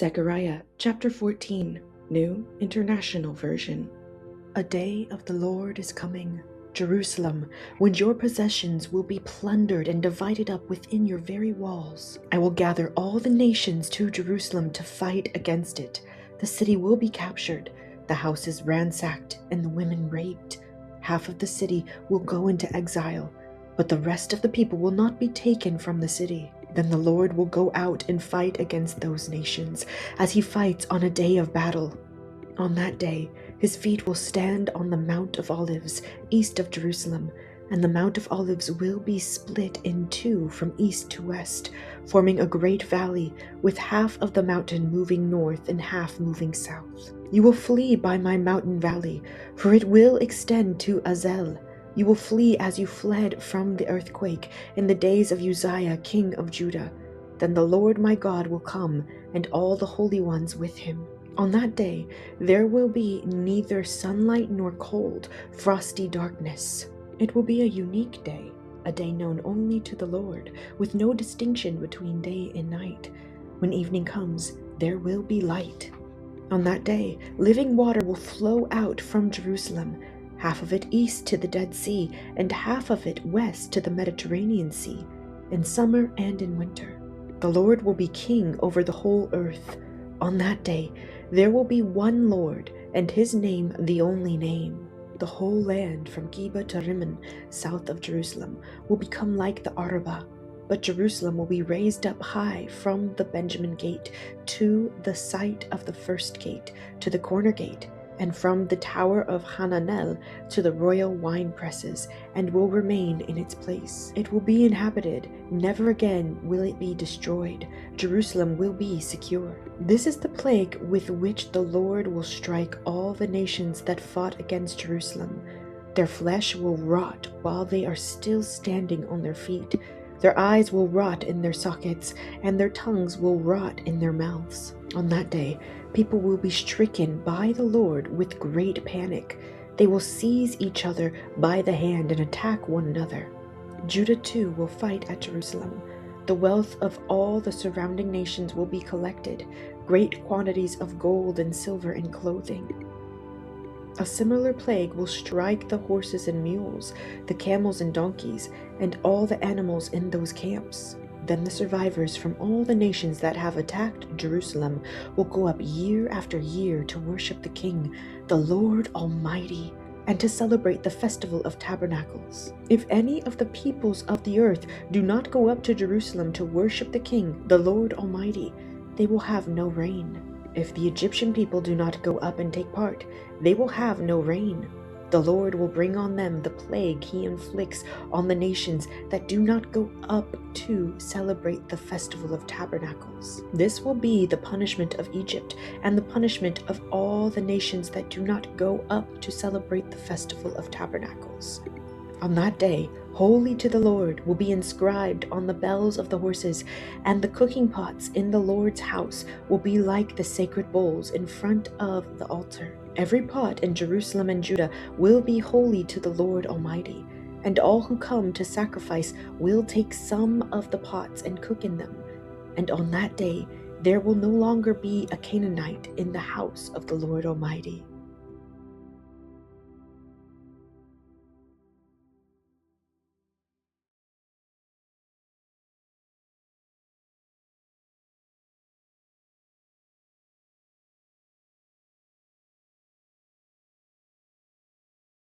Zechariah chapter 14, New International Version. A day of the Lord is coming, Jerusalem, when your possessions will be plundered and divided up within your very walls. I will gather all the nations to Jerusalem to fight against it. The city will be captured, the houses ransacked, and the women raped. Half of the city will go into exile, but the rest of the people will not be taken from the city. Then the Lord will go out and fight against those nations, as he fights on a day of battle. On that day, his feet will stand on the Mount of Olives, east of Jerusalem, and the Mount of Olives will be split in two from east to west, forming a great valley, with half of the mountain moving north and half moving south. You will flee by my mountain valley, for it will extend to Azel. You will flee as you fled from the earthquake in the days of Uzziah, king of Judah. Then the Lord my God will come, and all the holy ones with him. On that day there will be neither sunlight nor cold, frosty darkness. It will be a unique day, a day known only to the Lord, with no distinction between day and night. When evening comes, there will be light. On that day, living water will flow out from Jerusalem, half of it east to the Dead Sea, and half of it west to the Mediterranean Sea, in summer and in winter. The Lord will be king over the whole earth. On that day, there will be one Lord, and his name the only name. The whole land from Geba to Rimmon, south of Jerusalem, will become like the Arabah, but Jerusalem will be raised up high from the Benjamin gate to the site of the first gate, to the corner gate, and from the tower of Hananel to the royal wine presses, and will remain in its place. It will be inhabited, never again will it be destroyed. Jerusalem will be secure. This is the plague with which the Lord will strike all the nations that fought against Jerusalem. Their flesh will rot while they are still standing on their feet. Their eyes will rot in their sockets, and their tongues will rot in their mouths. On that day, people will be stricken by the Lord with great panic. They will seize each other by the hand and attack one another. Judah too will fight at Jerusalem. The wealth of all the surrounding nations will be collected, great quantities of gold and silver and clothing. A similar plague will strike the horses and mules, the camels and donkeys, and all the animals in those camps. Then the survivors from all the nations that have attacked Jerusalem will go up year after year to worship the King, the Lord Almighty, and to celebrate the Festival of Tabernacles. If any of the peoples of the earth do not go up to Jerusalem to worship the King, the Lord Almighty, they will have no rain. If the Egyptian people do not go up and take part, they will have no rain. The Lord will bring on them the plague he inflicts on the nations that do not go up to celebrate the Festival of Tabernacles. This will be the punishment of Egypt and the punishment of all the nations that do not go up to celebrate the Festival of Tabernacles. On that day, holy to the Lord will be inscribed on the bells of the horses, and the cooking pots in the Lord's house will be like the sacred bowls in front of the altar. Every pot in Jerusalem and Judah will be holy to the Lord Almighty, and all who come to sacrifice will take some of the pots and cook in them. And on that day, there will no longer be a Canaanite in the house of the Lord Almighty.